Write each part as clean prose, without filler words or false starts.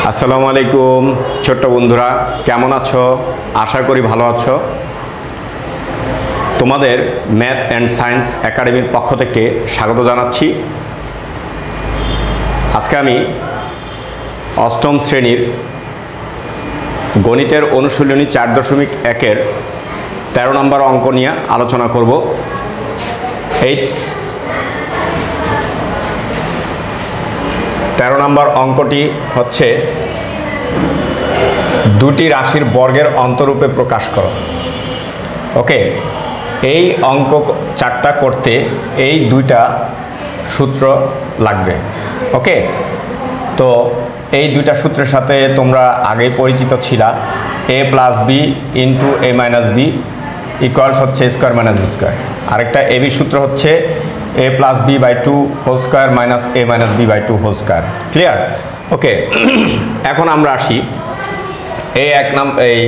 আসসালামু আলাইকুম ছোট্ট বন্ধুরা, কেমন আছো? আশা করি ভালো আছো। তোমাদের ম্যাথ অ্যান্ড সায়েন্স একাডেমির পক্ষ থেকে স্বাগত জানাচ্ছি। আজকে আমি অষ্টম শ্রেণীর গণিতের অনুশীলনী 4.1-এর 13 নম্বর অঙ্ক নিয়ে আলোচনা করব। এই 13 নম্বর অঙ্কটি হচ্ছে দুটি রাশির বর্গের অন্তরূপে প্রকাশ করো। ওকে, এই অঙ্ক 4টা করতে এই দুইটা সূত্র লাগবে। ওকে, তো এই দুইটা সূত্রের সাথে তোমরা আগেই পরিচিত ছিলা। a plus B into a minus B equals হচ্ছে স্কোয়ার মাইনাস বি স্কোয়ার। আরেকটা এবি সূত্র হচ্ছে a plus B by 2 whole square minus a minus B by 2 whole square. Clear? Okay, এখন আমরা আসি এই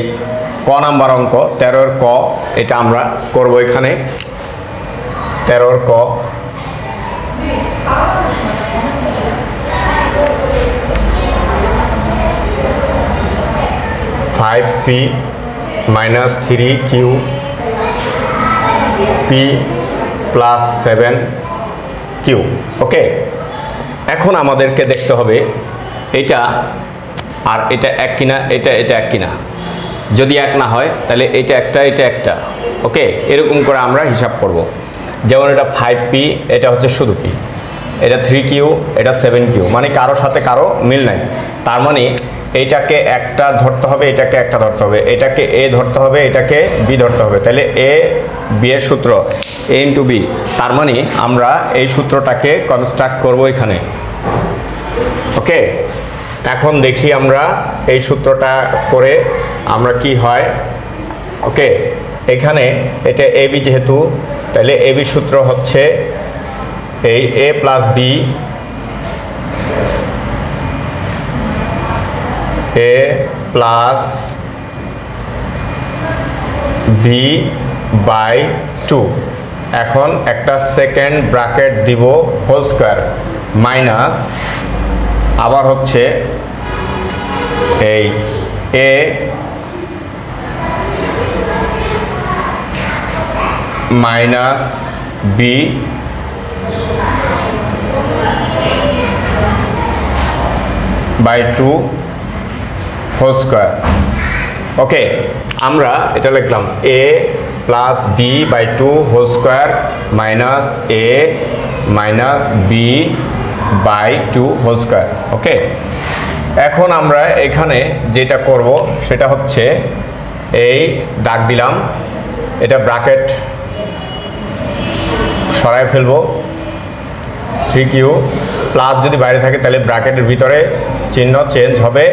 ক নাম্বার অঙ্ক 13-এর ক। এটা আমরা করব এখানে 13-এর ক। Five P minus 3q P plus 7q। ওকে, এখন আমাদেরকে দেখতে হবে এটা আর এটা এক কিনা, এটা এক কিনা। যদি এক না হয় তাহলে এটা একটা। ওকে, এরকম করে আমরা হিসাব করব। যেমন এটা 5p, এটা হচ্ছে শুধু p, এটা 3q, এটা 7q, মানে কারোর সাথে কারো মিল নাই। তার মানে এইটাকে একটা ধরতে হবে, এটাকে একটা ধরতে হবে, এটাকে a ধরতে হবে, এটাকে b ধরতে হবে। তাহলে a b এর সূত্র a ইন্টু b। তার মানে আমরা এই সূত্রটাকে কনস্ট্রাক্ট করব এখানে। ওকে, এখন দেখি আমরা এই সূত্রটা করে আমরা কি হয়। ওকে, এখানে এটা এ বি যেহেতু, তাহলে এ বি সূত্র হচ্ছে এই a plus b a plus B by 2। এখন একটা সেকেন্ড ব্র্যাকেট দিব হোল স্কোয়ার মাইনাস, আবার হচ্ছে এই a minus B by 2 whole square. Okay, আমরা এটা লিখলাম a plus B by 2 whole square minus a minus B by 2 whole square. Okay, এখন আমরা এখানে যেটা করব সেটা হচ্ছে এই দাগ দিলাম, এটা ব্র্যাকেট সরাই ফেলবো। 3q প্লাস যদি বাইরে থাকে তাহলে ব্র্যাকেটের ভিতরে চিহ্ন চেঞ্জ হবে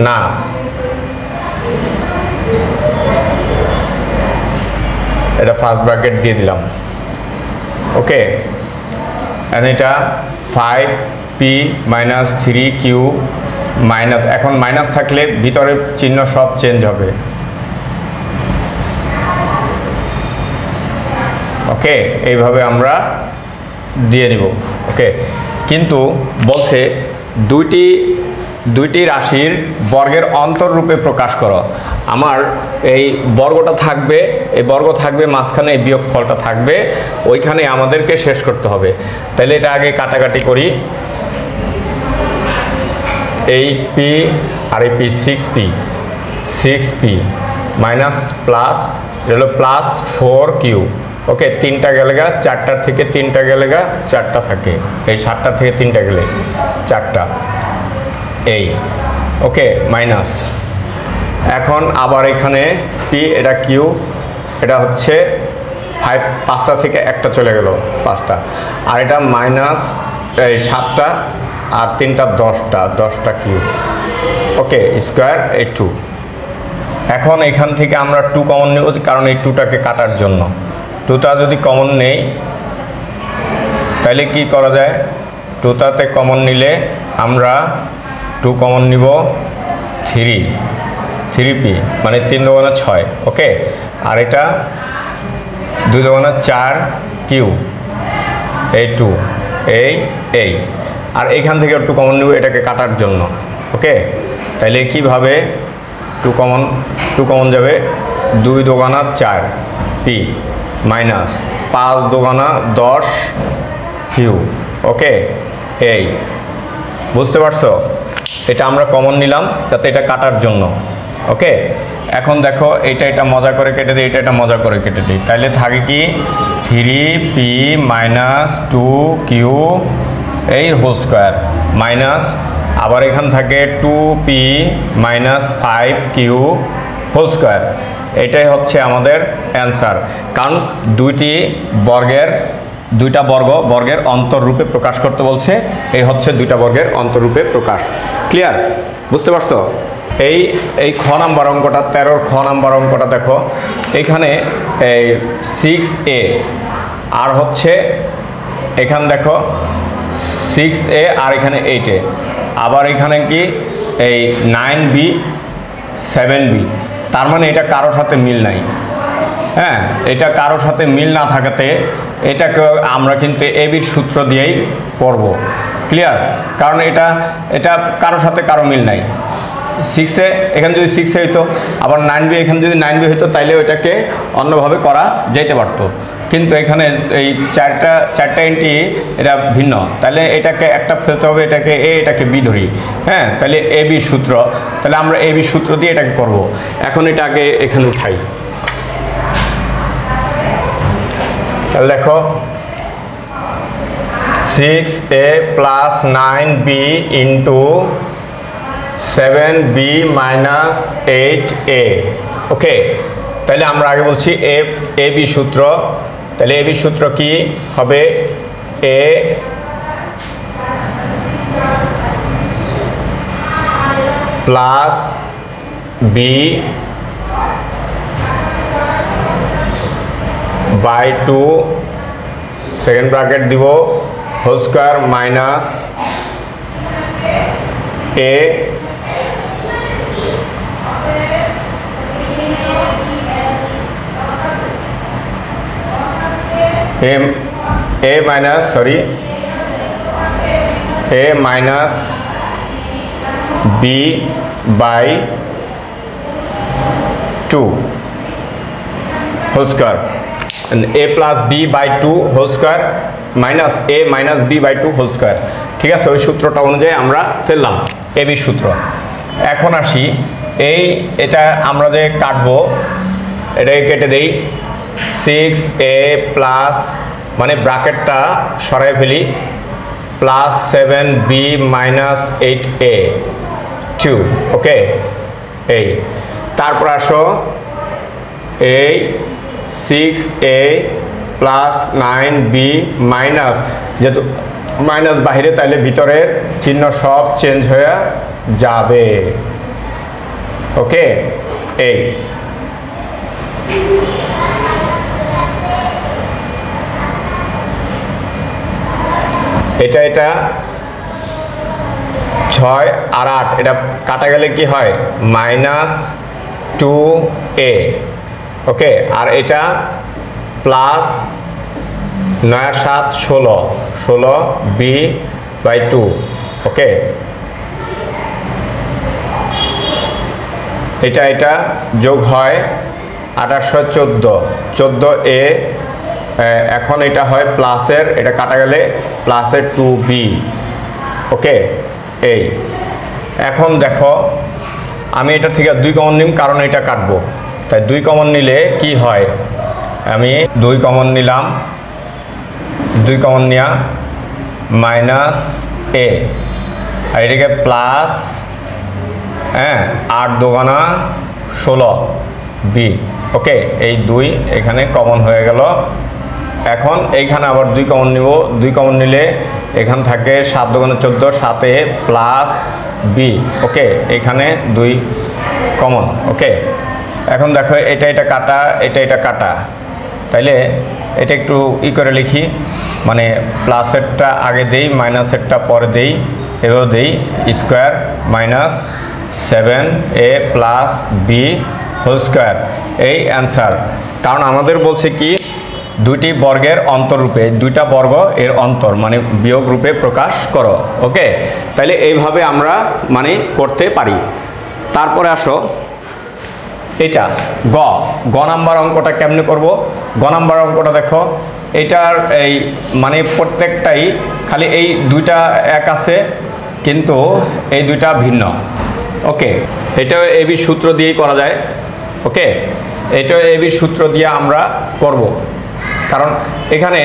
না। এটা ফার্স্ট ব্র্যাকেট দিয়ে দিলাম। ওকে, এটা 5p মাইনাস 3q মাইনাস, এখন মাইনাস থাকলে ভিতরে চিহ্ন সব চেঞ্জ হবে। ওকে, এইভাবে আমরা দিয়ে নিব। ওকে, কিন্তু বলছে দুইটি রাশির বর্গের অন্তররূপে প্রকাশ করো। আমার এই বর্গটা থাকবে, এই বর্গ থাকবে মাঝখানে, এই বিয়োগফলটা থাকবে, ওইখানে আমাদেরকে শেষ করতে হবে। তাহলে এটা আগে কাটাকাটি করি। এই পি আর এই পি 6p মাইনাস প্লাস হলো প্লাস 4q। ওকে, 3টা গেলে গা 4টার থেকে 3টা গেলে গা 4টা থাকে, এই 7টার থেকে 3টা গেলে 4টা এই। ওকে, মাইনাস, এখন আবার এখানে পি, এটা কিউ, এটা হচ্ছে 5টা থেকে একটা চলে গেল 5টা, আর এটা মাইনাস এই 7টা আর 3টা 10টা কিউ। ওকে, স্কোয়ার এই 2। এখন এখান থেকে আমরা 2 কমন নেব, কারণ এই 2টাকে কাটার জন্য। 2টা যদি কমন নেই তাহলে কি করা যায়, 2টাতে কমন নিলে আমরা 2 কমন নিব 3p, মানে 3 দুগুণে 6। ওকে, আর এটা 2 দুগুণে 4q এই 2 এই। আর এইখান থেকে একটু কমন নিব এটাকে কাটার জন্য। ওকে, তাহলে কিভাবে 2 কমন যাবে, 2 দোকানা 4 পি মাইনাস 5 দোকানা 10 কিউ। ওকে, এই বুঝতে পারছো? এটা আমরা কমন নিলাম যাতে এটা কাটার জন্য। ওকে, এখন দেখো এটা মজা করে কেটে দিই, এটা মজা করে কেটে দিই। তাহলে থাকে কি 3p মাইনাস 2q এই হোল স্কোয়ার মাইনাস আবার এখান থাকে 2p minus 5q whole square. এটাই হচ্ছে আমাদের অ্যান্সার, কারণ দুইটা বর্গের অন্তররূপে প্রকাশ করতে বলছে। এই হচ্ছে দুইটা বর্গের অন্তররূপে প্রকাশ। ক্লিয়ার? বুঝতে পারছো? এই খ নাম্বার অঙ্কটা, 13 খ নাম্বার অঙ্কটা দেখো, এখানে এই 6a আর হচ্ছে এখানে দেখো 6a আর এখানে 8a, আবার এখানে কি এই 9b 7b, তার মানে এটা কারোর সাথে মিল নাই। হ্যাঁ, এটা কারোর সাথে মিল না থাকাতে এটাকে আমরা কিন্তু এবির সূত্র দিয়েই করব। ক্লিয়ার? কারণ এটা কারোর সাথে কারো মিল নাই। 6a এখানে যদি 6a হইতো, আবার 9b এখানে যদি 9b হইতো, তাইলে ওইটাকে অন্যভাবে করা যেতে পারতো। কিন্তু এখানে এই চারটা এন্ট্রি এটা ভিন্ন, তাহলে এটাকে একটা ফেলতে হবে, এটাকে এ এটাকে বি ধরি। হ্যাঁ, তাহলে এ বি সূত্র, তাহলে আমরা এ বি সূত্র দিয়ে এটাকে করব। এখন এটাকে এখানে উঠাই। তাহলে দেখো 6a plus 9b into 7b minus 8a। ওকে, তাহলে আমরা আগে বলছি এ বি সূত্র। তাহলে এ বি সূত্র কি হবে? A plus B by 2 second bracket দিব whole square minus a minus B by 2 whole square, a plus B by 2 whole square minus a minus B by 2 whole square. ঠিক আছে, ওই সূত্রটা অনুযায়ী আমরা ফেললাম এ বি সূত্র। এখন আসি এটা আমরা যে কাটবো, এটাকে কেটে দেই। 6a প্লাস মানে ব্র্যাকেটটা সরাই ফেলি, প্লাস 7b মাইনাস 8a 2। ওকে, এই তারপর আসো এই 6a প্লাস 9b মাইনাস, যেহেতু মাইনাস বাহিরে তাইলে ভিতরের চিহ্ন সব চেঞ্জ হয়ে যাবে। ওকে, এই এটা 6 আর 8 এটা কাটা গেলে কি হয়? Minus 2a। ওকে, আর এটা প্লাস 9 আর 7 16b বাই 2। ওকে, এটা যোগ হয় 1814a। এখন এটা হয় প্লাসের, এটা কাটা গেলে প্লাসের 2b। ওকে, এই এখন দেখো আমি এটা থেকে 2 কমন নিম, কারণ এটা কাটবো। তাই 2 কমন নিলে কি হয়? আমি 2 কমন নিলাম, 2 কমন নেওয়া মাইনাস এ আর এটাকে প্লাস 8 দোকানা 16b। ওকে, এই 2 এখানে কমন হয়ে গেল। এখন এইখানে আবার 2 কমন নিব, 2 কমন নিলে এখান থাকে 7 দোকানে 14, 7a প্লাস বি। ওকে, এখানে 2 কমন। ওকে, এখন দেখো এটা কাটা, এটা কাটা, তাইলে এটা একটু করে লিখি, মানে প্লাসেরটা আগে দেই মাইনাসেরটা পরে দেই, এভাবে দেই square minus 7a plus B whole square. এই অ্যান্সার, কারণ আমাদের বলছে কি দুইটি বর্গের অন্তররূপে, দুইটা বর্গ এর অন্তর মানে বিয়োগ রূপে প্রকাশ করো। ওকে, তাহলে এইভাবে আমরা মানে করতে পারি। তারপরে আসো এটা গ নাম্বার অঙ্কটা কেমনে করব। গ নাম্বার অঙ্কটা দেখো, এটার এই মানে প্রত্যেকটাই খালি এই দুইটা এক আছে কিন্তু এই দুইটা ভিন্ন। ওকে, এটাও এবি সূত্র দিয়েই করা যায়। ওকে, এটাও এবি সূত্র দিয়ে আমরা করব, কারণ এখানে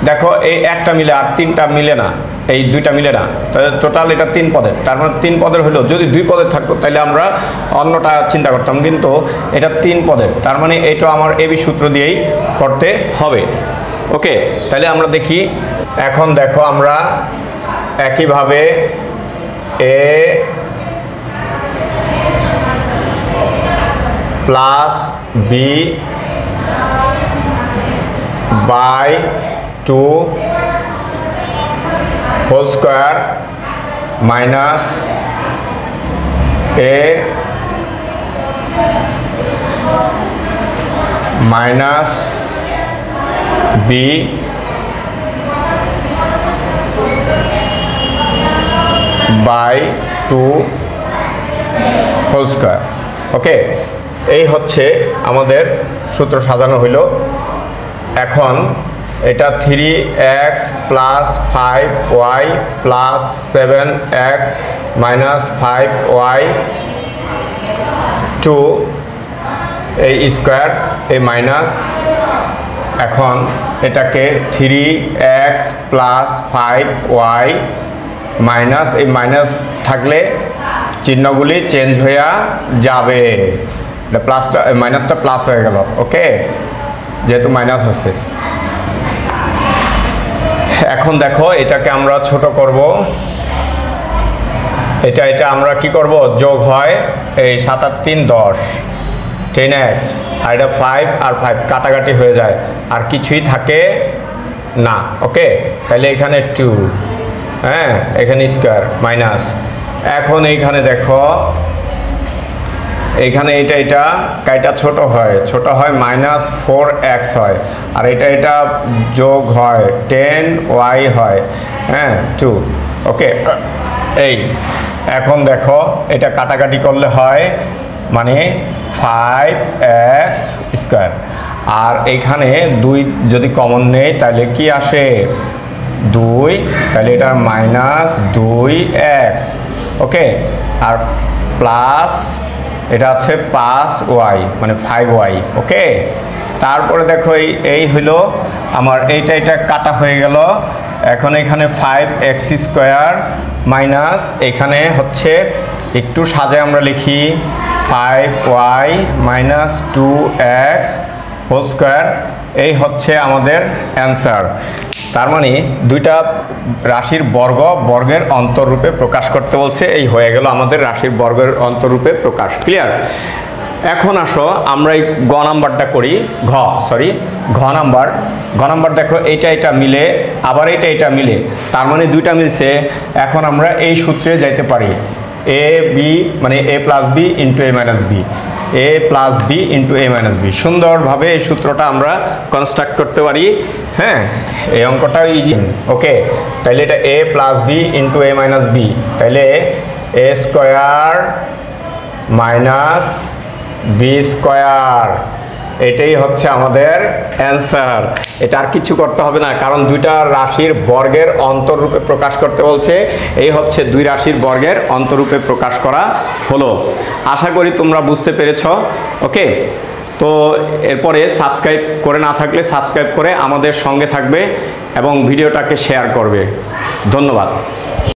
দেখো এই একটা মিলে আর তিনটা মিলে না, এই দুইটা মিলে না, টোটাল এটা 3 পদের। তার মানে 3 পদের হলো, যদি 2 পদের থাকতো তাহলে আমরা অন্যটা চিন্তা করতাম, কিন্তু এটা 3 পদের, তার মানে এটা আমার এবি সূত্র দিয়েই করতে হবে। ওকে, তাহলে আমরা দেখি। এখন দেখো আমরা একইভাবে a plus B by 2 whole square minus a minus B by 2 whole square. Okay, এই হচ্ছে আমাদের সূত্র সাজানো হইল। এখন এটা 3x plus 5y plus 7x minus 5y 2 এই স্কোয়ার এই মাইনাস, এখন এটাকে 3x প্লাস 5y মাইনাস, এই মাইনাস থাকলে চিহ্নগুলি চেঞ্জ হয়ে যাবে, প্লাসটা মাইনাসটা প্লাস হয়ে গেল। ওকে, যেহেতু মাইনাস আছে। এখন দেখো এটাকে আমরা ছোট করব, এটা আমরা কি করব, যোগ হয় এই 7 আর 3 10 10x, আর এটা 5 আর 5 কাটাকাটি হয়ে যায়, আর কিছুই থাকে না। ওকে, তাহলে এখানে 2, হ্যাঁ এখানে স্কোয়ার মাইনাস। এখন এইখানে দেখো, এইখানে এটা কাইটা ছোট হয় মাইনাস 4x হয়, আর এটা যোগ হয় 10y হয়, হ্যাঁ 2। ওকে, এই এখন দেখো এটা কাটাকাটি করলে হয় মানে 5x স্কোয়ার, আর এইখানে 2 যদি কমন নেই তাহলে কি আসে 2, তাহলে এটা মাইনাস 2x। ওকে, আর প্লাস এটা আছে 5y মানে 5y। ওকে, তারপরে দেখো এই হলো আমার এটা কাটা হয়ে গেল। এখন এখানে 5x স্কোয়ার মাইনাস, এখানে হচ্ছে একটু সাজায় আমরা লিখি 5y minus 2x whole square. এই হচ্ছে আমাদের অ্যান্সার। তার মানে দুইটা রাশির বর্গের অন্তররূপে প্রকাশ করতে বলছে, এই হয়ে গেল আমাদের রাশির বর্গের অন্তররূপে প্রকাশ। ক্লিয়ার? এখন আসো আমরা এই গ নাম্বারটা করি। ঘ নাম্বার দেখো, এটা মিলে আবার এটা মিলে, তার মানে দুইটা মিলছে। এখন আমরা এই সূত্রে যাইতে পারি, এ বি মানে এ plus B into A minus B, a plus B into A minus B. সুন্দরভাবে এই সূত্রটা আমরা কনস্ট্রাক্ট করতে পারি। হ্যাঁ, এই অঙ্কটাও ইজি। ওকে, তাহলে এটা এ প্লাস বি ইন্টু এ মাইনাস বি, তাহলে এ স্কোয়ার মাইনাস বি স্কোয়ার, এটাই হচ্ছে আমাদের অ্যান্সার। এটা আর কিছু করতে হবে না, কারণ দুইটা রাশির বর্গের অন্তররূপে প্রকাশ করতে বলছে। এই হচ্ছে দুই রাশির বর্গের অন্তররূপে প্রকাশ করা হলো। আশা করি তোমরা বুঝতে পেরেছ। ওকে, তো এরপরে সাবস্ক্রাইব করে না থাকলে সাবস্ক্রাইব করে আমাদের সঙ্গে থাকবে এবং ভিডিওটাকে শেয়ার করবে। ধন্যবাদ।